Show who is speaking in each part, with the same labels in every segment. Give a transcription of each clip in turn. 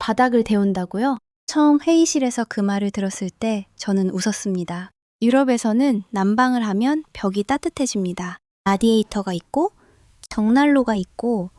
Speaker 1: 바닥을 데운다고요? 처음 회의실에서 그 말을 들었을 때 저는 웃었습니다. 유럽에서는 난방을 하면 벽이 따뜻해집니다. 라디에이터가 있고 정난로가 있고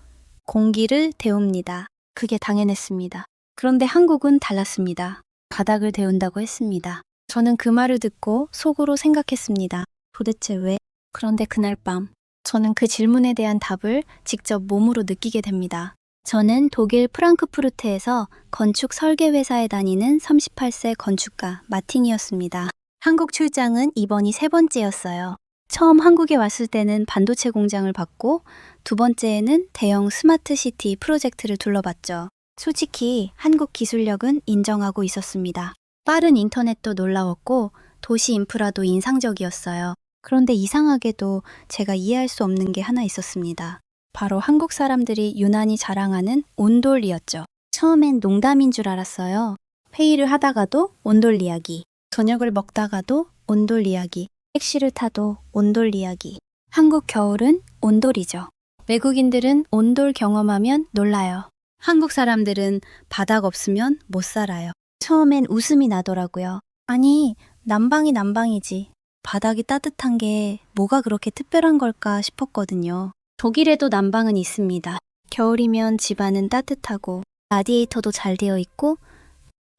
Speaker 1: 공기를 데웁니다. 그게 당연했습니다. 그런데 한국은 달랐습니다. 바닥을 데운다고 했습니다. 저는 그 말을 듣고 속으로 생각했습니다. 도대체 왜? 그런데 그날 밤 저는 그 질문에 대한 답을 직접 몸으로 느끼게 됩니다. 저는 독일 프랑크푸르트에서 건축 설계 회사에 다니는 38세 건축가 마틴이었습니다. 한국 출장은 이번이 세 번째였어요. 처음 한국에 왔을 때는 반도체 공장을 봤고 두 번째에는 대형 스마트 시티 프로젝트를 둘러봤죠. 솔직히 한국 기술력은 인정하고 있었습니다. 빠른 인터넷도 놀라웠고 도시 인프라도 인상적이었어요. 그런데 이상하게도 제가 이해할 수 없는 게 하나 있었습니다. 바로 한국 사람들이 유난히 자랑하는 온돌이었죠. 처음엔 농담인 줄 알았어요. 회의를 하다가도 온돌 이야기, 저녁을 먹다가도 온돌 이야기, 택시를 타도 온돌 이야기. 한국 겨울은 온돌이죠. 외국인들은 온돌 경험하면 놀라요. 한국 사람들은 바닥 없으면 못 살아요. 처음엔 웃음이 나더라고요. 아니, 난방이 난방이지. 바닥이 따뜻한 게 뭐가 그렇게 특별한 걸까 싶었거든요. 독일에도 난방은 있습니다. 겨울이면 집안은 따뜻하고 라디에이터도 잘 되어 있고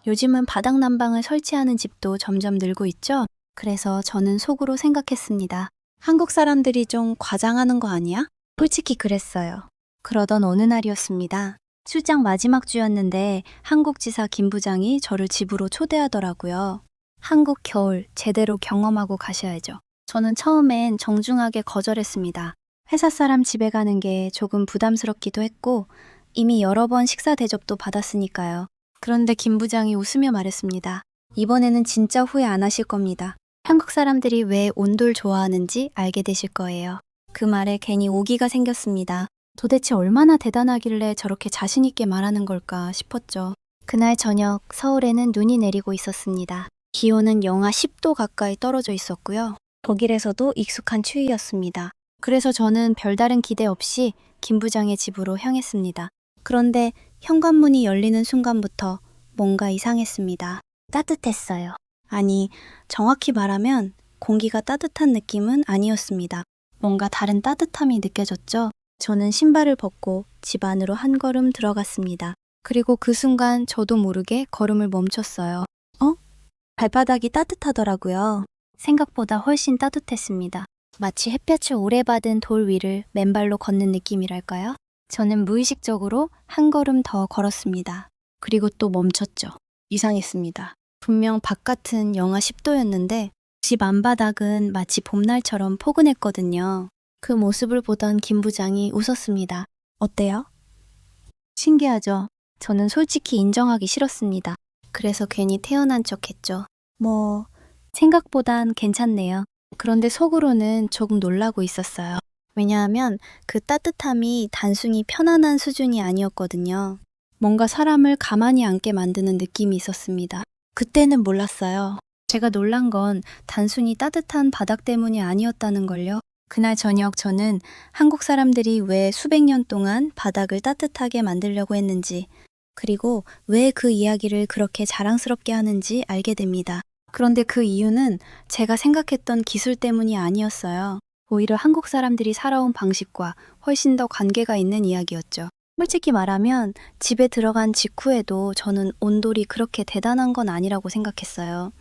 Speaker 1: 요즘은 바닥 난방을 설치하는 집도 점점 늘고 있죠. 그래서 저는 속으로 생각했습니다. 한국 사람들이 좀 과장하는 거 아니야? 솔직히 그랬어요. 그러던 어느 날이었습니다. 출장 마지막 주였는데 한국지사 김 부장이 저를 집으로 초대하더라고요. 한국 겨울 제대로 경험하고 가셔야죠. 저는 처음엔 정중하게 거절했습니다. 회사 사람 집에 가는 게 조금 부담스럽기도 했고 이미 여러 번 식사 대접도 받았으니까요. 그런데 김 부장이 웃으며 말했습니다. 이번에는 진짜 후회 안 하실 겁니다. 한국 사람들이 왜 온돌 좋아하는지 알게 되실 거예요. 그 말에 괜히 오기가 생겼습니다. 도대체 얼마나 대단하길래 저렇게 자신 있게 말하는 걸까 싶었죠. 그날 저녁 서울에는 눈이 내리고 있었습니다. 기온은 영하 10도 가까이 떨어져 있었고요. 독일에서도 익숙한 추위였습니다. 그래서 저는 별다른 기대 없이 김 부장의 집으로 향했습니다. 그런데 현관문이 열리는 순간부터 뭔가 이상했습니다. 따뜻했어요. 아니, 정확히 말하면 공기가 따뜻한 느낌은 아니었습니다. 뭔가 다른 따뜻함이 느껴졌죠. 저는 신발을 벗고 집 안으로 한 걸음 들어갔습니다. 그리고 그 순간 저도 모르게 걸음을 멈췄어요. 발바닥이 따뜻하더라고요. 생각보다 훨씬 따뜻했습니다. 마치 햇볕을 오래 받은 돌 위를 맨발로 걷는 느낌이랄까요? 저는 무의식적으로 한 걸음 더 걸었습니다. 그리고 또 멈췄죠. 이상했습니다. 분명 바깥은 영하 10도였는데 집 안바닥은 마치 봄날처럼 포근했거든요. 그 모습을 보던 김 부장이 웃었습니다. 어때요? 신기하죠? 저는 솔직히 인정하기 싫었습니다. 그래서 괜히 태어난 척 했죠. 생각보단 괜찮네요. 그런데 속으로는 조금 놀라고 있었어요. 왜냐하면 그 따뜻함이 단순히 편안한 수준이 아니었거든요. 뭔가 사람을 가만히 앉게 만드는 느낌이 있었습니다. 그때는 몰랐어요. 제가 놀란 건 단순히 따뜻한 바닥 때문이 아니었다는 걸요. 그날 저녁 저는 한국 사람들이 왜 수백 년 동안 바닥을 따뜻하게 만들려고 했는지, 그리고 왜 그 이야기를 그렇게 자랑스럽게 하는지 알게 됩니다. 그런데 그 이유는 제가 생각했던 기술 때문이 아니었어요. 오히려 한국 사람들이 살아온 방식과 훨씬 더 관계가 있는 이야기였죠. 솔직히 말하면 집에 들어간 직후에도 저는 온돌이 그렇게 대단한 건 아니라고 생각했어요.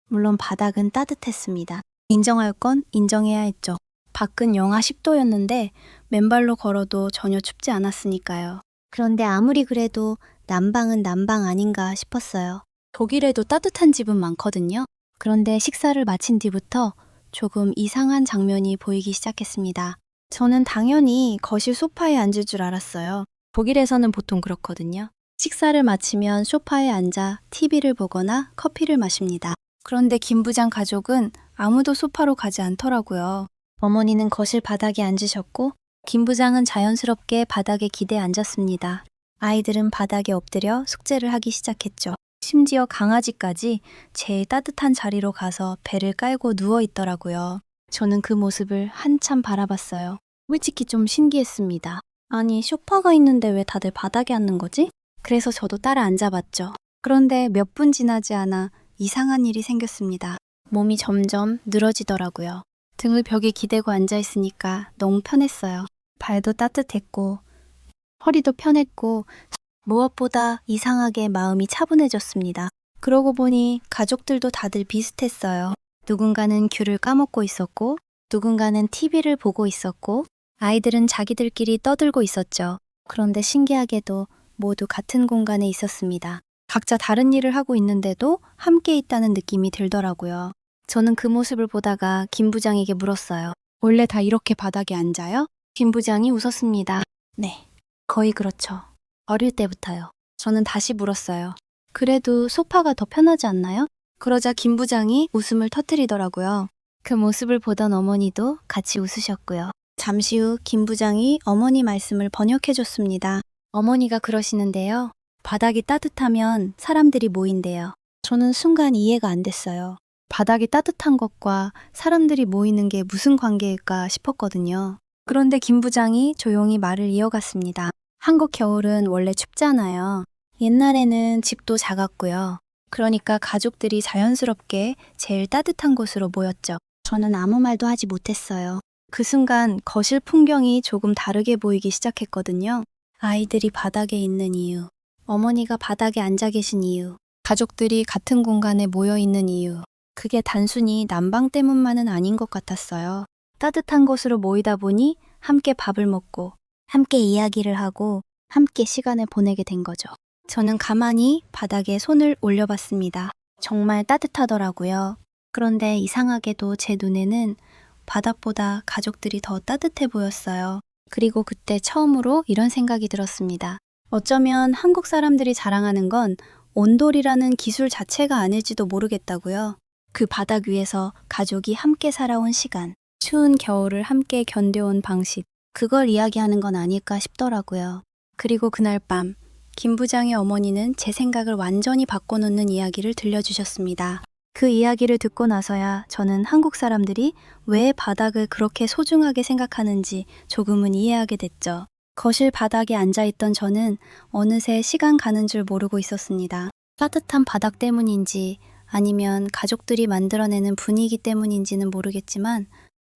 Speaker 1: 물론 바닥은 따뜻했습니다. 인정할 건 인정해야 했죠. 밖은 영하 10도였는데 맨발로 걸어도 전혀 춥지 않았으니까요. 그런데 아무리 그래도 난방은 난방 아닌가 싶었어요. 독일에도 따뜻한 집은 많거든요. 그런데 식사를 마친 뒤부터 조금 이상한 장면이 보이기 시작했습니다. 저는 당연히 거실 소파에 앉을 줄 알았어요. 독일에서는 보통 그렇거든요. 식사를 마치면 소파에 앉아 TV를 보거나 커피를 마십니다. 그런데 김 부장 가족은 아무도 소파로 가지 않더라고요. 어머니는 거실 바닥에 앉으셨고 김 부장은 자연스럽게 바닥에 기대 앉았습니다. 아이들은 바닥에 엎드려 숙제를 하기 시작했죠. 심지어 강아지까지 제일 따뜻한 자리로 가서 배를 깔고 누워 있더라고요. 저는 그 모습을 한참 바라봤어요. 솔직히 좀 신기했습니다. 아니, 소파가 있는데 왜 다들 바닥에 앉는 거지? 그래서 저도 따라 앉아봤죠. 그런데 몇 분 지나지 않아 이상한 일이 생겼습니다. 몸이 점점 늘어지더라고요. 등을 벽에 기대고 앉아있으니까 너무 편했어요. 발도 따뜻했고 허리도 편했고 무엇보다 이상하게 마음이 차분해졌습니다. 그러고 보니 가족들도 다들 비슷했어요. 누군가는 귤을 까먹고 있었고 누군가는 TV를 보고 있었고 아이들은 자기들끼리 떠들고 있었죠. 그런데 신기하게도 모두 같은 공간에 있었습니다. 각자 다른 일을 하고 있는데도 함께 있다는 느낌이 들더라고요. 저는 그 모습을 보다가 김 부장에게 물었어요. 원래 다 이렇게 바닥에 앉아요? 김 부장이 웃었습니다. 네, 거의 그렇죠. 어릴 때부터요. 저는 다시 물었어요. 그래도 소파가 더 편하지 않나요? 그러자 김 부장이 웃음을 터뜨리더라고요. 그 모습을 보던 어머니도 같이 웃으셨고요. 잠시 후 김 부장이 어머니 말씀을 번역해줬습니다. 어머니가 그러시는데요. 바닥이 따뜻하면 사람들이 모인대요. 저는 순간 이해가 안 됐어요. 바닥이 따뜻한 것과 사람들이 모이는 게 무슨 관계일까 싶었거든요. 그런데 김 부장이 조용히 말을 이어갔습니다. 한국 겨울은 원래 춥잖아요. 옛날에는 집도 작았고요. 그러니까 가족들이 자연스럽게 제일 따뜻한 곳으로 모였죠. 저는 아무 말도 하지 못했어요. 그 순간 거실 풍경이 조금 다르게 보이기 시작했거든요. 아이들이 바닥에 있는 이유, 어머니가 바닥에 앉아 계신 이유, 가족들이 같은 공간에 모여 있는 이유. 그게 단순히 난방 때문만은 아닌 것 같았어요. 따뜻한 곳으로 모이다 보니 함께 밥을 먹고, 함께 이야기를 하고, 함께 시간을 보내게 된 거죠. 저는 가만히 바닥에 손을 올려봤습니다. 정말 따뜻하더라고요. 그런데 이상하게도 제 눈에는 바닥보다 가족들이 더 따뜻해 보였어요. 그리고 그때 처음으로 이런 생각이 들었습니다. 어쩌면 한국 사람들이 자랑하는 건 온돌이라는 기술 자체가 아닐지도 모르겠다고요. 그 바닥 위에서 가족이 함께 살아온 시간, 추운 겨울을 함께 견뎌온 방식, 그걸 이야기하는 건 아닐까 싶더라고요. 그리고 그날 밤, 김 부장의 어머니는 제 생각을 완전히 바꿔놓는 이야기를 들려주셨습니다. 그 이야기를 듣고 나서야 저는 한국 사람들이 왜 바닥을 그렇게 소중하게 생각하는지 조금은 이해하게 됐죠. 거실 바닥에 앉아있던 저는 어느새 시간 가는 줄 모르고 있었습니다. 따뜻한 바닥 때문인지 아니면 가족들이 만들어내는 분위기 때문인지는 모르겠지만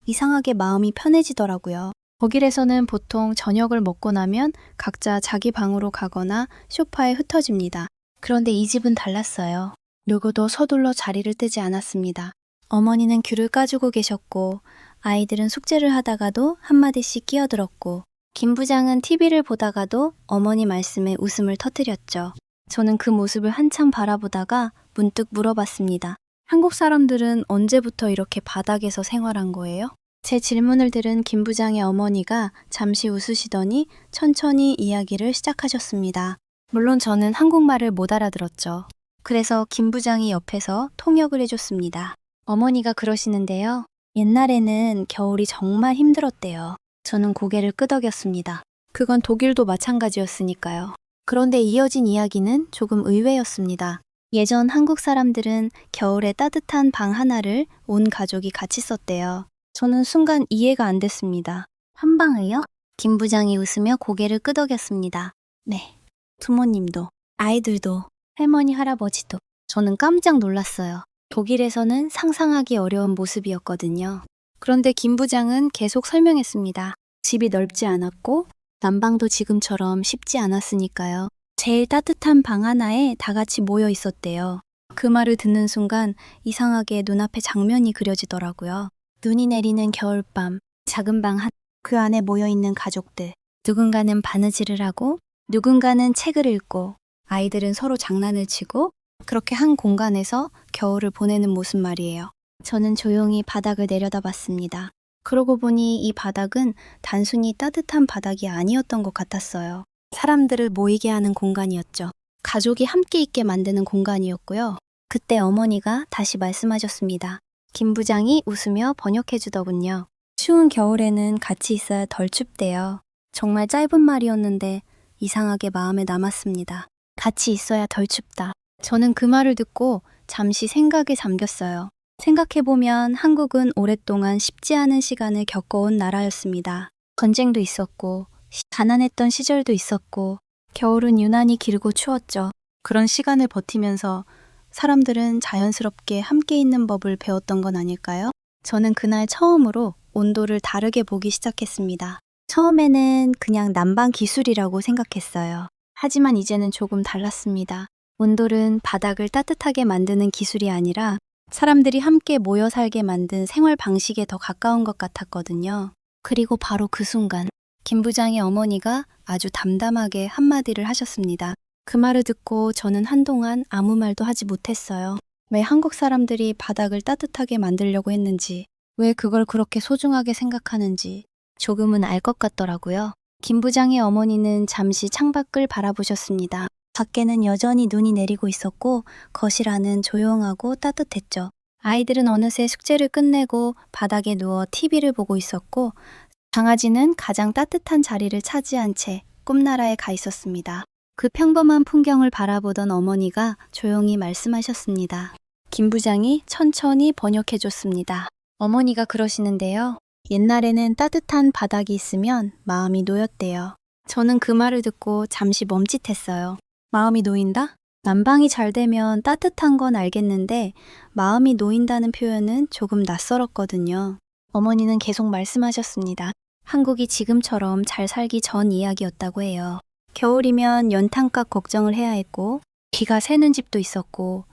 Speaker 1: 이상하게 마음이 편해지더라고요. 독일에서는 보통 저녁을 먹고 나면 각자 자기 방으로 가거나 소파에 흩어집니다. 그런데 이 집은 달랐어요. 누구도 서둘러 자리를 뜨지 않았습니다. 어머니는 귤을 까주고 계셨고 아이들은 숙제를 하다가도 한마디씩 끼어들었고 김 부장은 TV를 보다가도 어머니 말씀에 웃음을 터뜨렸죠. 저는 그 모습을 한참 바라보다가 문득 물어봤습니다. 한국 사람들은 언제부터 이렇게 바닥에서 생활한 거예요? 제 질문을 들은 김 부장의 어머니가 잠시 웃으시더니 천천히 이야기를 시작하셨습니다. 물론 저는 한국말을 못 알아들었죠. 그래서 김 부장이 옆에서 통역을 해줬습니다. 어머니가 그러시는데요. 옛날에는 겨울이 정말 힘들었대요. 저는 고개를 끄덕였습니다. 그건 독일도 마찬가지였으니까요. 그런데 이어진 이야기는 조금 의외였습니다. 예전 한국 사람들은 겨울에 따뜻한 방 하나를 온 가족이 같이 썼대요. 저는 순간 이해가 안 됐습니다. 한 방을요? 김 부장이 웃으며 고개를 끄덕였습니다. 네, 부모님도, 아이들도, 할머니, 할아버지도. 저는 깜짝 놀랐어요. 독일에서는 상상하기 어려운 모습이었거든요. 그런데 김 부장은 계속 설명했습니다. 집이 넓지 않았고 난방도 지금처럼 쉽지 않았으니까요. 제일 따뜻한 방 하나에 다 같이 모여 있었대요. 그 말을 듣는 순간 이상하게 눈앞에 장면이 그려지더라고요. 눈이 내리는 겨울밤, 작은 방 그 안에 모여있는 가족들. 누군가는 바느질을 하고 누군가는 책을 읽고 아이들은 서로 장난을 치고 그렇게 한 공간에서 겨울을 보내는 모습 말이에요. 저는 조용히 바닥을 내려다봤습니다. 그러고 보니 이 바닥은 단순히 따뜻한 바닥이 아니었던 것 같았어요. 사람들을 모이게 하는 공간이었죠. 가족이 함께 있게 만드는 공간이었고요. 그때 어머니가 다시 말씀하셨습니다. 김 부장이 웃으며 번역해주더군요. 추운 겨울에는 같이 있어야 덜 춥대요. 정말 짧은 말이었는데 이상하게 마음에 남았습니다. 같이 있어야 덜 춥다. 저는 그 말을 듣고 잠시 생각에 잠겼어요. 생각해보면 한국은 오랫동안 쉽지 않은 시간을 겪어온 나라였습니다. 전쟁도 있었고, 가난했던 시절도 있었고, 겨울은 유난히 길고 추웠죠. 그런 시간을 버티면서 사람들은 자연스럽게 함께 있는 법을 배웠던 건 아닐까요? 저는 그날 처음으로 온도를 다르게 보기 시작했습니다. 처음에는 그냥 난방 기술이라고 생각했어요. 하지만 이제는 조금 달랐습니다. 온돌은 바닥을 따뜻하게 만드는 기술이 아니라 사람들이 함께 모여 살게 만든 생활 방식에 더 가까운 것 같았거든요. 그리고 바로 그 순간 김 부장의 어머니가 아주 담담하게 한마디를 하셨습니다. 그 말을 듣고 저는 한동안 아무 말도 하지 못했어요. 왜 한국 사람들이 바닥을 따뜻하게 만들려고 했는지, 왜 그걸 그렇게 소중하게 생각하는지 조금은 알 것 같더라고요. 김 부장의 어머니는 잠시 창밖을 바라보셨습니다. 밖에는 여전히 눈이 내리고 있었고 거실 안은 조용하고 따뜻했죠. 아이들은 어느새 숙제를 끝내고 바닥에 누워 TV를 보고 있었고 강아지는 가장 따뜻한 자리를 차지한 채 꿈나라에 가 있었습니다. 그 평범한 풍경을 바라보던 어머니가 조용히 말씀하셨습니다. 김 부장이 천천히 번역해줬습니다. 어머니가 그러시는데요. 옛날에는 따뜻한 바닥이 있으면 마음이 놓였대요. 저는 그 말을 듣고 잠시 멈칫했어요. 마음이 놓인다? 난방이 잘 되면 따뜻한 건 알겠는데 마음이 놓인다는 표현은 조금 낯설었거든요. 어머니는 계속 말씀하셨습니다. 한국이 지금처럼 잘 살기 전 이야기였다고 해요. 겨울이면 연탄값 걱정을 해야 했고 비가 새는 집도 있었고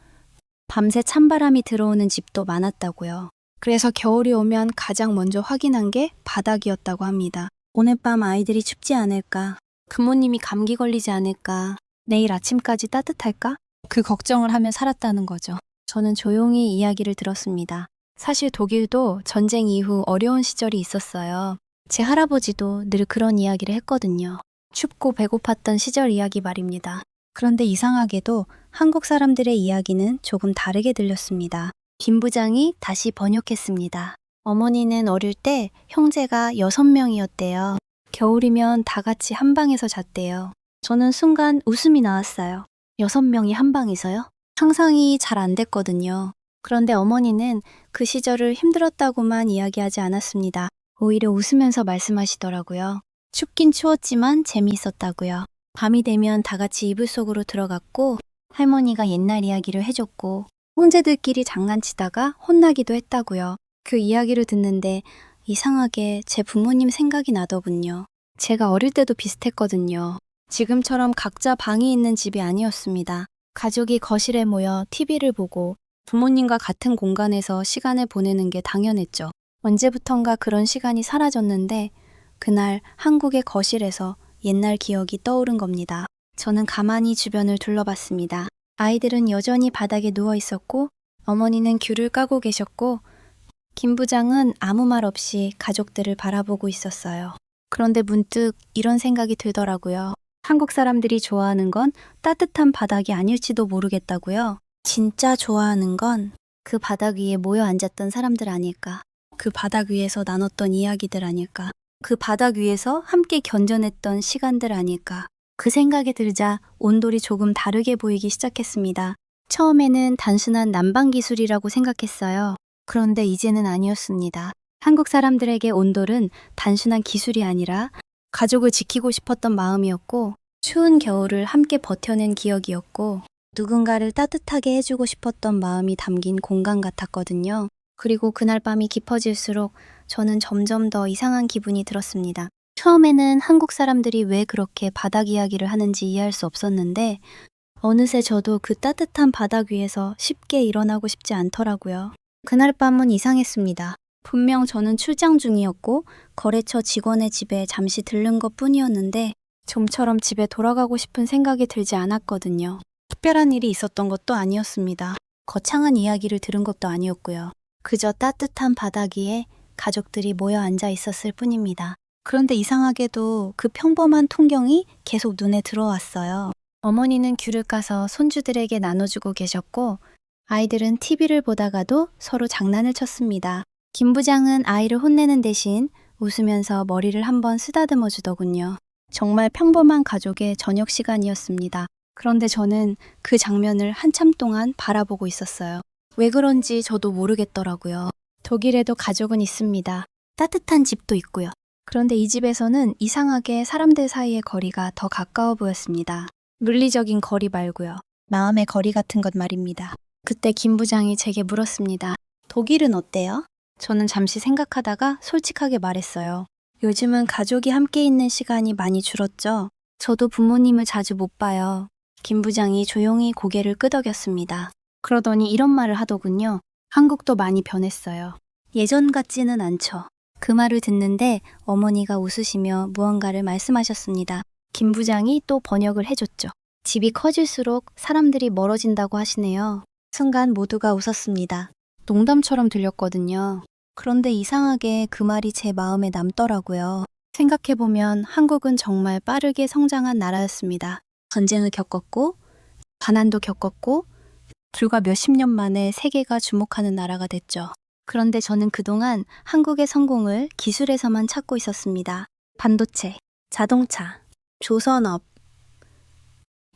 Speaker 1: 밤새 찬바람이 들어오는 집도 많았다고요. 그래서 겨울이 오면 가장 먼저 확인한 게 바닥이었다고 합니다. 오늘 밤 아이들이 춥지 않을까? 부모님이 감기 걸리지 않을까? 내일 아침까지 따뜻할까? 그 걱정을 하며 살았다는 거죠. 저는 조용히 이야기를 들었습니다. 사실 독일도 전쟁 이후 어려운 시절이 있었어요. 제 할아버지도 늘 그런 이야기를 했거든요. 춥고 배고팠던 시절 이야기 말입니다. 그런데 이상하게도 한국 사람들의 이야기는 조금 다르게 들렸습니다. 김 부장이 다시 번역했습니다. 어머니는 어릴 때 형제가 6명이었대요. 겨울이면 다 같이 한 방에서 잤대요. 저는 순간 웃음이 나왔어요. 6명이 한 방에서요? 상상이 잘 안 됐거든요. 그런데 어머니는 그 시절을 힘들었다고만 이야기하지 않았습니다. 오히려 웃으면서 말씀하시더라고요. 춥긴 추웠지만 재미있었다고요. 밤이 되면 다 같이 이불 속으로 들어갔고 할머니가 옛날 이야기를 해줬고 형제들끼리 장난치다가 혼나기도 했다고요. 그 이야기를 듣는데 이상하게 제 부모님 생각이 나더군요. 제가 어릴 때도 비슷했거든요. 지금처럼 각자 방이 있는 집이 아니었습니다. 가족이 거실에 모여 TV를 보고 부모님과 같은 공간에서 시간을 보내는 게 당연했죠. 언제부턴가 그런 시간이 사라졌는데 그날 한국의 거실에서 옛날 기억이 떠오른 겁니다. 저는 가만히 주변을 둘러봤습니다. 아이들은 여전히 바닥에 누워 있었고 어머니는 귤을 까고 계셨고 김 부장은 아무 말 없이 가족들을 바라보고 있었어요. 그런데 문득 이런 생각이 들더라고요. 한국 사람들이 좋아하는 건 따뜻한 바닥이 아닐지도 모르겠다고요. 진짜 좋아하는 건 그 바닥 위에 모여 앉았던 사람들 아닐까. 그 바닥 위에서 나눴던 이야기들 아닐까. 그 바닥 위에서 함께 견뎌냈던 시간들 아닐까. 그 생각이 들자 온돌이 조금 다르게 보이기 시작했습니다. 처음에는 단순한 난방 기술이라고 생각했어요. 그런데 이제는 아니었습니다. 한국 사람들에게 온돌은 단순한 기술이 아니라 가족을 지키고 싶었던 마음이었고 추운 겨울을 함께 버텨낸 기억이었고 누군가를 따뜻하게 해주고 싶었던 마음이 담긴 공간 같았거든요. 그리고 그날 밤이 깊어질수록 저는 점점 더 이상한 기분이 들었습니다. 처음에는 한국 사람들이 왜 그렇게 바닥 이야기를 하는지 이해할 수 없었는데 어느새 저도 그 따뜻한 바닥 위에서 쉽게 일어나고 싶지 않더라고요. 그날 밤은 이상했습니다. 분명 저는 출장 중이었고 거래처 직원의 집에 잠시 들른 것뿐이었는데 좀처럼 집에 돌아가고 싶은 생각이 들지 않았거든요. 특별한 일이 있었던 것도 아니었습니다. 거창한 이야기를 들은 것도 아니었고요. 그저 따뜻한 바닥 위에 가족들이 모여 앉아 있었을 뿐입니다. 그런데 이상하게도 그 평범한 풍경이 계속 눈에 들어왔어요. 어머니는 귤을 까서 손주들에게 나눠주고 계셨고 아이들은 TV를 보다가도 서로 장난을 쳤습니다. 김 부장은 아이를 혼내는 대신 웃으면서 머리를 한번 쓰다듬어 주더군요. 정말 평범한 가족의 저녁 시간이었습니다. 그런데 저는 그 장면을 한참 동안 바라보고 있었어요. 왜 그런지 저도 모르겠더라고요. 독일에도 가족은 있습니다. 따뜻한 집도 있고요. 그런데 이 집에서는 이상하게 사람들 사이의 거리가 더 가까워 보였습니다. 물리적인 거리 말고요. 마음의 거리 같은 것 말입니다. 그때 김 부장이 제게 물었습니다. 독일은 어때요? 저는 잠시 생각하다가 솔직하게 말했어요. 요즘은 가족이 함께 있는 시간이 많이 줄었죠. 저도 부모님을 자주 못 봐요. 김 부장이 조용히 고개를 끄덕였습니다. 그러더니 이런 말을 하더군요. 한국도 많이 변했어요. 예전 같지는 않죠. 그 말을 듣는데 어머니가 웃으시며 무언가를 말씀하셨습니다. 김 부장이 또 번역을 해줬죠. 집이 커질수록 사람들이 멀어진다고 하시네요. 순간 모두가 웃었습니다. 농담처럼 들렸거든요. 그런데 이상하게 그 말이 제 마음에 남더라고요. 생각해보면 한국은 정말 빠르게 성장한 나라였습니다. 전쟁을 겪었고, 가난도 겪었고, 불과 몇십 년 만에 세계가 주목하는 나라가 됐죠. 그런데 저는 그동안 한국의 성공을 기술에서만 찾고 있었습니다. 반도체, 자동차, 조선업,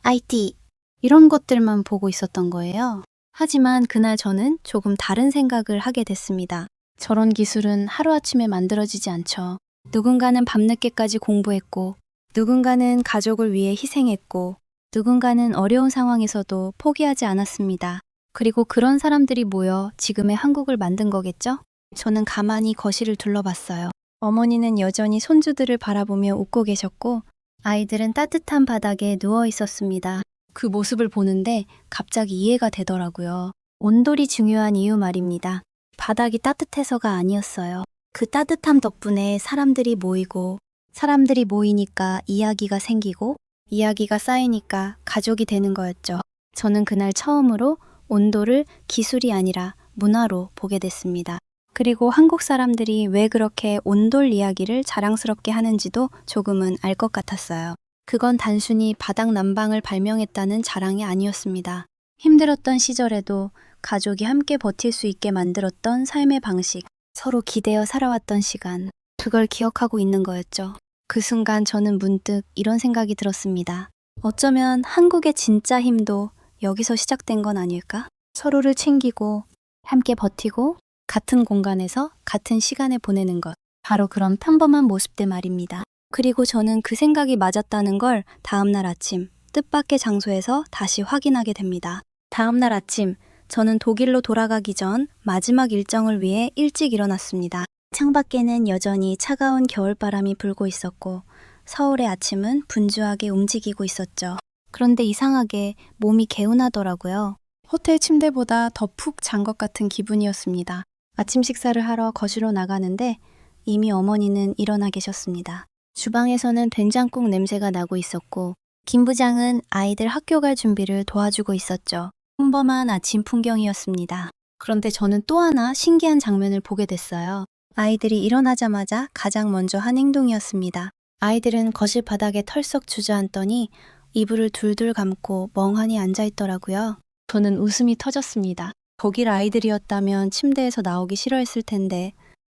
Speaker 1: IT, 이런 것들만 보고 있었던 거예요. 하지만 그날 저는 조금 다른 생각을 하게 됐습니다. 저런 기술은 하루아침에 만들어지지 않죠. 누군가는 밤늦게까지 공부했고, 누군가는 가족을 위해 희생했고, 누군가는 어려운 상황에서도 포기하지 않았습니다. 그리고 그런 사람들이 모여 지금의 한국을 만든 거겠죠? 저는 가만히 거실을 둘러봤어요. 어머니는 여전히 손주들을 바라보며 웃고 계셨고, 아이들은 따뜻한 바닥에 누워 있었습니다. 그 모습을 보는데 갑자기 이해가 되더라고요. 온돌이 중요한 이유 말입니다. 바닥이 따뜻해서가 아니었어요. 그 따뜻함 덕분에 사람들이 모이고, 사람들이 모이니까 이야기가 생기고, 이야기가 쌓이니까 가족이 되는 거였죠. 저는 그날 처음으로 온도를 기술이 아니라 문화로 보게 됐습니다. 그리고 한국 사람들이 왜 그렇게 온돌 이야기를 자랑스럽게 하는지도 조금은 알 것 같았어요. 그건 단순히 바닥 난방을 발명했다는 자랑이 아니었습니다. 힘들었던 시절에도 가족이 함께 버틸 수 있게 만들었던 삶의 방식, 서로 기대어 살아왔던 시간, 그걸 기억하고 있는 거였죠. 그 순간 저는 문득 이런 생각이 들었습니다. 어쩌면 한국의 진짜 힘도 여기서 시작된 건 아닐까? 서로를 챙기고, 함께 버티고, 같은 공간에서 같은 시간을 보내는 것. 바로 그런 평범한 모습들 말입니다. 그리고 저는 그 생각이 맞았다는 걸 다음날 아침 뜻밖의 장소에서 다시 확인하게 됩니다. 다음날 아침 저는 독일로 돌아가기 전 마지막 일정을 위해 일찍 일어났습니다. 창밖에는 여전히 차가운 겨울바람이 불고 있었고 서울의 아침은 분주하게 움직이고 있었죠. 그런데 이상하게 몸이 개운하더라고요. 호텔 침대보다 더 푹 잔 것 같은 기분이었습니다. 아침 식사를 하러 거실로 나가는데 이미 어머니는 일어나 계셨습니다. 주방에서는 된장국 냄새가 나고 있었고 김 부장은 아이들 학교 갈 준비를 도와주고 있었죠. 평범한 아침 풍경이었습니다. 그런데 저는 또 하나 신기한 장면을 보게 됐어요. 아이들이 일어나자마자 가장 먼저 한 행동이었습니다. 아이들은 거실 바닥에 털썩 주저앉더니 이불을 둘둘 감고 멍하니 앉아있더라고요. 저는 웃음이 터졌습니다. 독일 아이들이었다면 침대에서 나오기 싫어했을 텐데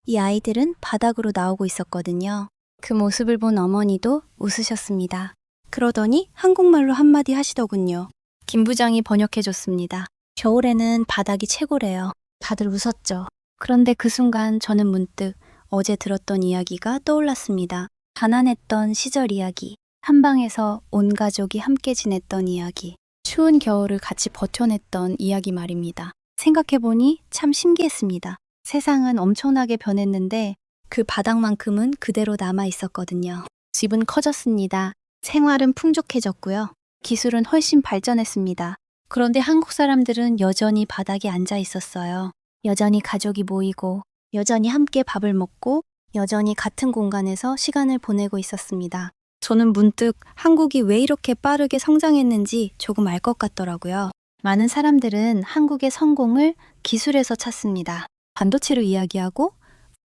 Speaker 1: 이 아이들은 바닥으로 나오고 있었거든요. 그 모습을 본 어머니도 웃으셨습니다. 그러더니 한국말로 한마디 하시더군요. 김 부장이 번역해줬습니다. 겨울에는 바닥이 최고래요. 다들 웃었죠. 그런데 그 순간 저는 문득 어제 들었던 이야기가 떠올랐습니다. 가난했던 시절 이야기, 한방에서 온 가족이 함께 지냈던 이야기, 추운 겨울을 같이 버텨냈던 이야기 말입니다. 생각해보니 참 신기했습니다. 세상은 엄청나게 변했는데 그 바닥만큼은 그대로 남아 있었거든요. 집은 커졌습니다. 생활은 풍족해졌고요. 기술은 훨씬 발전했습니다. 그런데 한국 사람들은 여전히 바닥에 앉아 있었어요. 여전히 가족이 모이고, 여전히 함께 밥을 먹고, 여전히 같은 공간에서 시간을 보내고 있었습니다. 저는 문득 한국이 왜 이렇게 빠르게 성장했는지 조금 알 것 같더라고요. 많은 사람들은 한국의 성공을 기술에서 찾습니다. 반도체를 이야기하고,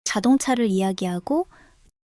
Speaker 1: 자동차를 이야기하고,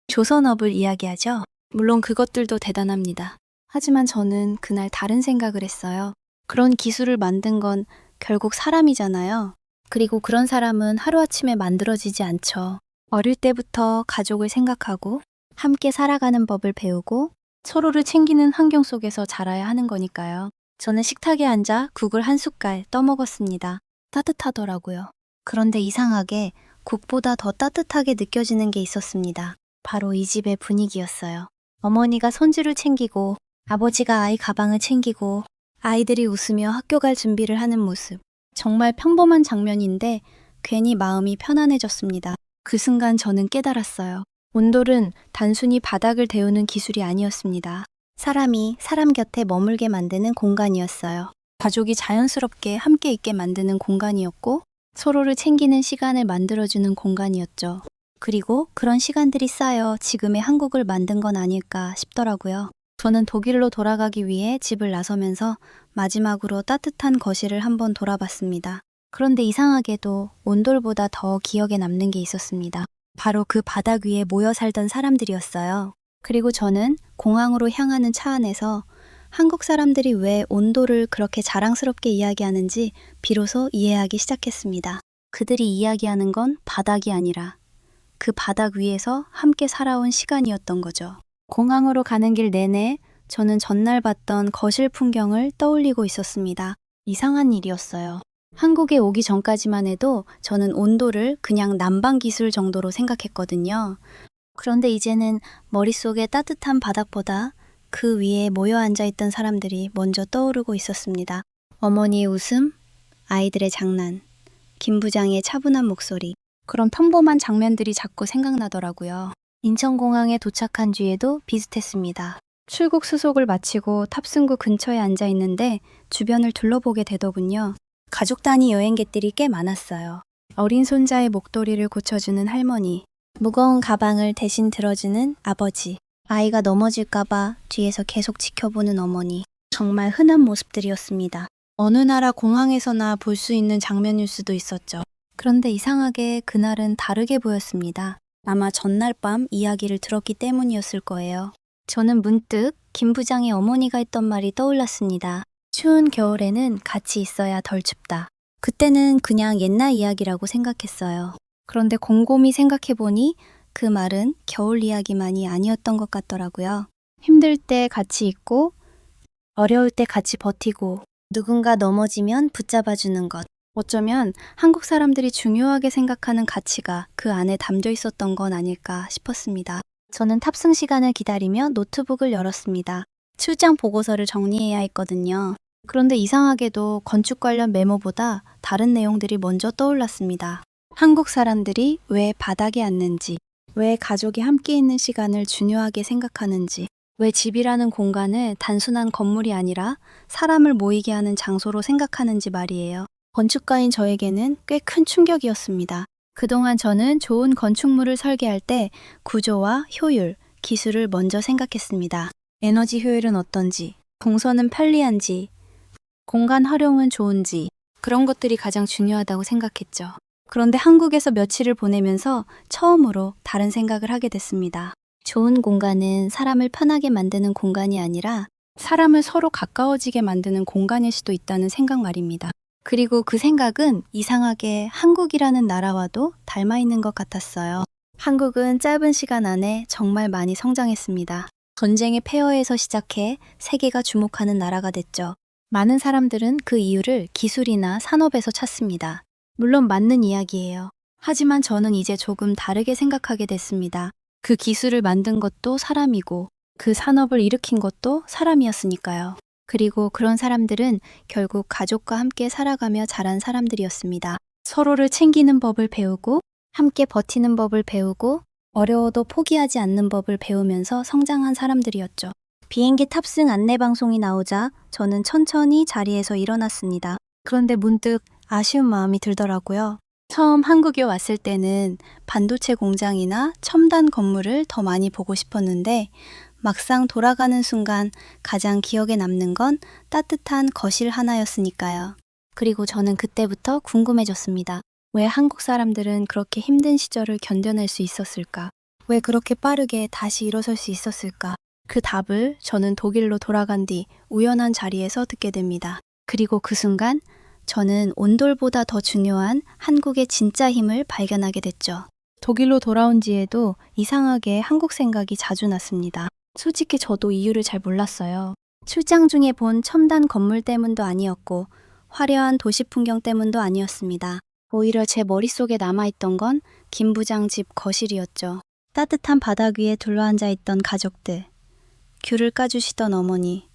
Speaker 1: 조선업을 이야기하죠. 물론 그것들도 대단합니다. 하지만 저는 그날 다른 생각을 했어요. 그런 기술을 만든 건 결국 사람이잖아요. 그리고 그런 사람은 하루아침에 만들어지지 않죠. 어릴 때부터 가족을 생각하고 함께 살아가는 법을 배우고 서로를 챙기는 환경 속에서 자라야 하는 거니까요. 저는 식탁에 앉아 국을 한 숟갈 떠먹었습니다. 따뜻하더라고요. 그런데 이상하게 국보다 더 따뜻하게 느껴지는 게 있었습니다. 바로 이 집의 분위기였어요. 어머니가 손주를 챙기고 아버지가 아이 가방을 챙기고 아이들이 웃으며 학교 갈 준비를 하는 모습. 정말 평범한 장면인데 괜히 마음이 편안해졌습니다. 그 순간 저는 깨달았어요. 온돌은 단순히 바닥을 데우는 기술이 아니었습니다. 사람이 사람 곁에 머물게 만드는 공간이었어요. 가족이 자연스럽게 함께 있게 만드는 공간이었고 서로를 챙기는 시간을 만들어주는 공간이었죠. 그리고 그런 시간들이 쌓여 지금의 한국을 만든 건 아닐까 싶더라고요. 저는 독일로 돌아가기 위해 집을 나서면서 마지막으로 따뜻한 거실을 한번 돌아봤습니다. 그런데 이상하게도 온돌보다 더 기억에 남는 게 있었습니다. 바로 그 바닥 위에 모여 살던 사람들이었어요. 그리고 저는 공항으로 향하는 차 안에서 한국 사람들이 왜 온돌을 그렇게 자랑스럽게 이야기하는지 비로소 이해하기 시작했습니다. 그들이 이야기하는 건 바닥이 아니라 그 바닥 위에서 함께 살아온 시간이었던 거죠. 공항으로 가는 길 내내 저는 전날 봤던 거실 풍경을 떠올리고 있었습니다. 이상한 일이었어요. 한국에 오기 전까지만 해도 저는 온돌을 그냥 난방 기술 정도로 생각했거든요. 그런데 이제는 머릿속에 따뜻한 바닥보다 그 위에 모여 앉아있던 사람들이 먼저 떠오르고 있었습니다. 어머니의 웃음, 아이들의 장난, 김 부장의 차분한 목소리, 그런 평범한 장면들이 자꾸 생각나더라고요. 인천공항에 도착한 뒤에도 비슷했습니다. 출국 수속을 마치고 탑승구 근처에 앉아 있는데 주변을 둘러보게 되더군요. 가족 단위 여행객들이 꽤 많았어요. 어린 손자의 목도리를 고쳐주는 할머니, 무거운 가방을 대신 들어주는 아버지, 아이가 넘어질까봐 뒤에서 계속 지켜보는 어머니. 정말 흔한 모습들이었습니다. 어느 나라 공항에서나 볼 수 있는 장면일 수도 있었죠. 그런데 이상하게 그날은 다르게 보였습니다. 아마 전날 밤 이야기를 들었기 때문이었을 거예요. 저는 문득 김 부장의 어머니가 했던 말이 떠올랐습니다. 추운 겨울에는 같이 있어야 덜 춥다. 그때는 그냥 옛날 이야기라고 생각했어요. 그런데 곰곰이 생각해보니 그 말은 겨울 이야기만이 아니었던 것 같더라고요. 힘들 때 같이 있고 어려울 때 같이 버티고 누군가 넘어지면 붙잡아주는 것. 어쩌면 한국 사람들이 중요하게 생각하는 가치가 그 안에 담겨 있었던 건 아닐까 싶었습니다. 저는 탑승 시간을 기다리며 노트북을 열었습니다. 출장 보고서를 정리해야 했거든요. 그런데 이상하게도 건축 관련 메모보다 다른 내용들이 먼저 떠올랐습니다. 한국 사람들이 왜 바닥에 앉는지, 왜 가족이 함께 있는 시간을 중요하게 생각하는지, 왜 집이라는 공간을 단순한 건물이 아니라 사람을 모이게 하는 장소로 생각하는지 말이에요. 건축가인 저에게는 꽤 큰 충격이었습니다. 그동안 저는 좋은 건축물을 설계할 때 구조와 효율, 기술을 먼저 생각했습니다. 에너지 효율은 어떤지, 동선은 편리한지, 공간 활용은 좋은지, 그런 것들이 가장 중요하다고 생각했죠. 그런데 한국에서 며칠을 보내면서 처음으로 다른 생각을 하게 됐습니다. 좋은 공간은 사람을 편하게 만드는 공간이 아니라 사람을 서로 가까워지게 만드는 공간일 수도 있다는 생각 말입니다. 그리고 그 생각은 이상하게 한국이라는 나라와도 닮아 있는 것 같았어요. 한국은 짧은 시간 안에 정말 많이 성장했습니다. 전쟁의 폐허에서 시작해 세계가 주목하는 나라가 됐죠. 많은 사람들은 그 이유를 기술이나 산업에서 찾습니다. 물론 맞는 이야기예요. 하지만 저는 이제 조금 다르게 생각하게 됐습니다. 그 기술을 만든 것도 사람이고 그 산업을 일으킨 것도 사람이었으니까요. 그리고 그런 사람들은 결국 가족과 함께 살아가며 자란 사람들이었습니다. 서로를 챙기는 법을 배우고 함께 버티는 법을 배우고 어려워도 포기하지 않는 법을 배우면서 성장한 사람들이었죠. 비행기 탑승 안내 방송이 나오자 저는 천천히 자리에서 일어났습니다. 그런데 문득 아쉬운 마음이 들더라고요. 처음 한국에 왔을 때는 반도체 공장이나 첨단 건물을 더 많이 보고 싶었는데 막상 돌아가는 순간 가장 기억에 남는 건 따뜻한 거실 하나였으니까요. 그리고 저는 그때부터 궁금해졌습니다. 왜 한국 사람들은 그렇게 힘든 시절을 견뎌낼 수 있었을까? 왜 그렇게 빠르게 다시 일어설 수 있었을까? 그 답을 저는 독일로 돌아간 뒤 우연한 자리에서 듣게 됩니다. 그리고 그 순간 저는 온돌보다 더 중요한 한국의 진짜 힘을 발견하게 됐죠. 독일로 돌아온 뒤에도 이상하게 한국 생각이 자주 났습니다. 솔직히 저도 이유를 잘 몰랐어요. 출장 중에 본 첨단 건물 때문도 아니었고 화려한 도시 풍경 때문도 아니었습니다. 오히려 제 머릿속에 남아있던 건 김 부장 집 거실이었죠. 따뜻한 바닥 위에 둘러앉아 있던 가족들, 귤을 까주시던 어머니,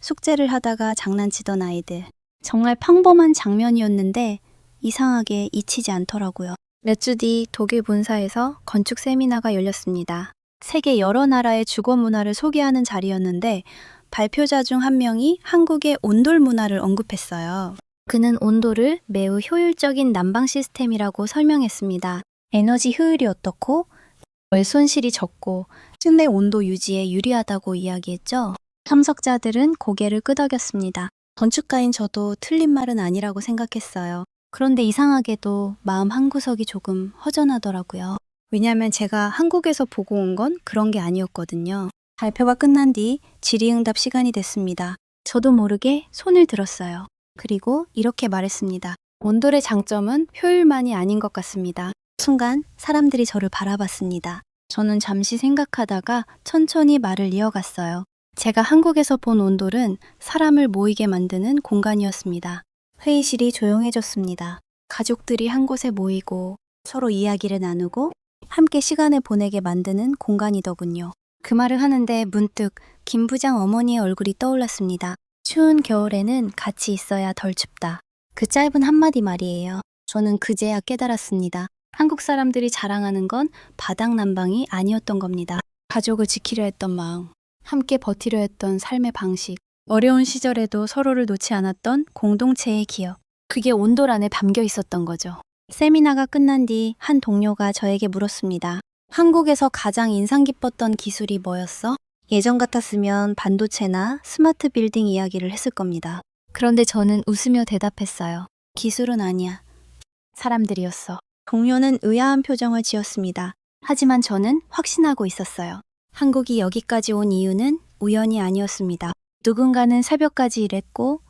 Speaker 1: 숙제를 하다가 장난치던 아이들. 정말 평범한 장면이었는데 이상하게 잊히지 않더라고요. 몇 주 뒤 독일 본사에서 건축 세미나가 열렸습니다. 세계 여러 나라의 주거 문화를 소개하는 자리였는데 발표자 중 한 명이 한국의 온돌 문화를 언급했어요. 그는 온돌을 매우 효율적인 난방 시스템이라고 설명했습니다. 에너지 효율이 어떻고 월 손실이 적고 실내 온도 유지에 유리하다고 이야기했죠. 참석자들은 고개를 끄덕였습니다. 건축가인 저도 틀린 말은 아니라고 생각했어요. 그런데 이상하게도 마음 한구석이 조금 허전하더라고요. 왜냐하면 제가 한국에서 보고 온 건 그런 게 아니었거든요. 발표가 끝난 뒤 질의응답 시간이 됐습니다. 저도 모르게 손을 들었어요. 그리고 이렇게 말했습니다. 온돌의 장점은 효율만이 아닌 것 같습니다. 순간 사람들이 저를 바라봤습니다. 저는 잠시 생각하다가 천천히 말을 이어갔어요. 제가 한국에서 본 온돌은 사람을 모이게 만드는 공간이었습니다. 회의실이 조용해졌습니다. 가족들이 한 곳에 모이고 서로 이야기를 나누고 함께 시간을 보내게 만드는 공간이더군요. 그 말을 하는데 문득 김 부장 어머니의 얼굴이 떠올랐습니다. 추운 겨울에는 같이 있어야 덜 춥다. 그 짧은 한마디 말이에요. 저는 그제야 깨달았습니다. 한국 사람들이 자랑하는 건 바닥 난방이 아니었던 겁니다. 가족을 지키려 했던 마음, 함께 버티려 했던 삶의 방식, 어려운 시절에도 서로를 놓지 않았던 공동체의 기억. 그게 온돌 안에 담겨 있었던 거죠. 세미나가 끝난 뒤 한 동료가 저에게 물었습니다. 한국에서 가장 인상 깊었던 기술이 뭐였어? 예전 같았으면 반도체나 스마트 빌딩 이야기를 했을 겁니다. 그런데 저는 웃으며 대답했어요. 기술은 아니야. 사람들이었어. 동료는 의아한 표정을 지었습니다. 하지만 저는 확신하고 있었어요. 한국이 여기까지 온 이유는 우연이 아니었습니다. 누군가는 새벽까지 일했고,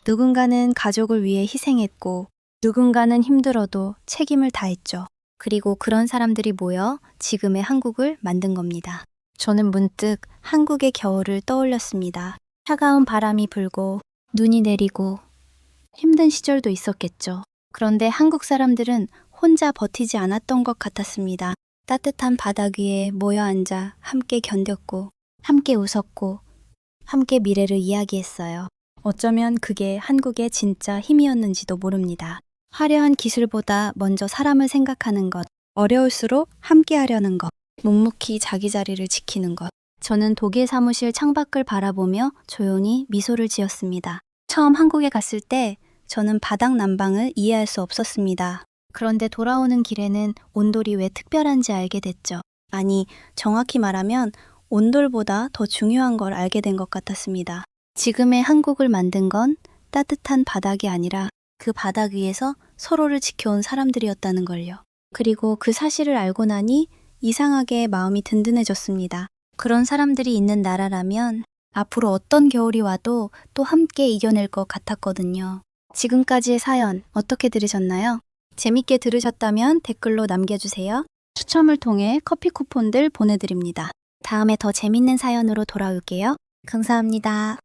Speaker 1: 누군가는 가족을 위해 희생했고, 누군가는 힘들어도 책임을 다했죠. 그리고 그런 사람들이 모여 지금의 한국을 만든 겁니다. 저는 문득 한국의 겨울을 떠올렸습니다. 차가운 바람이 불고, 눈이 내리고, 힘든 시절도 있었겠죠. 그런데 한국 사람들은 혼자 버티지 않았던 것 같았습니다. 따뜻한 바닥 위에 모여 앉아 함께 견뎠고, 함께 웃었고, 함께 미래를 이야기했어요. 어쩌면 그게 한국의 진짜 힘이었는지도 모릅니다. 화려한 기술보다 먼저 사람을 생각하는 것, 어려울수록 함께 하려는 것, 묵묵히 자기 자리를 지키는 것. 저는 독일 사무실 창밖을 바라보며 조용히 미소를 지었습니다. 처음 한국에 갔을 때 저는 바닥 난방을 이해할 수 없었습니다. 그런데 돌아오는 길에는 온돌이 왜 특별한지 알게 됐죠. 아니, 정확히 말하면 온돌보다 더 중요한 걸 알게 된 것 같았습니다. 지금의 한국을 만든 건 따뜻한 바닥이 아니라 그 바닥 위에서 서로를 지켜온 사람들이었다는 걸요. 그리고 그 사실을 알고 나니 이상하게 마음이 든든해졌습니다. 그런 사람들이 있는 나라라면 앞으로 어떤 겨울이 와도 또 함께 이겨낼 것 같았거든요. 지금까지의 사연 어떻게 들으셨나요? 재밌게 들으셨다면 댓글로 남겨주세요. 추첨을 통해 커피 쿠폰들 보내드립니다. 다음에 더 재밌는 사연으로 돌아올게요. 감사합니다.